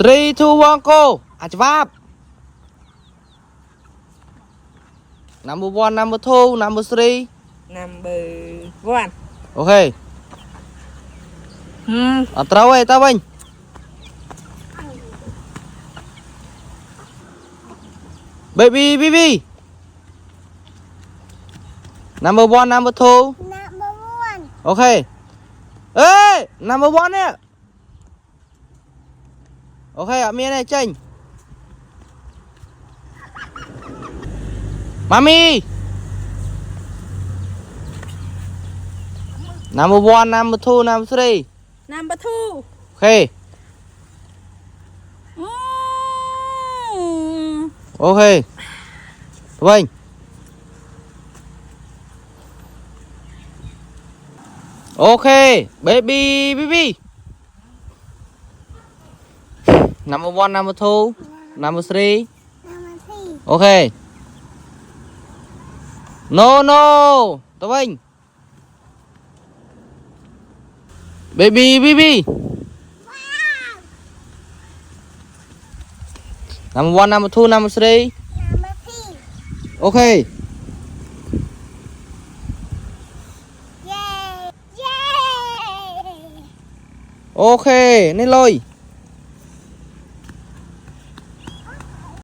3, 2, 1, go. Ajwab. Number 1, number 2, number 3. Number 1. Okay. Trâu ơi, tao bên. Baby, baby. Number 1, number 2. Number 1. Okay. Ê, number 1 nè. Okay, ở miền này chênh. Mami. Number 1, number 2, number 3. Number 2. Okay. Okay. Vâng. Okay, baby, baby. Number 1, number 2, number 3. Number 3. Okay. No, no. Tao vâng. Baby, baby. Number 1, number 2, number 3. Number 3. Okay. Yay! Yay! Okay, nên lôi.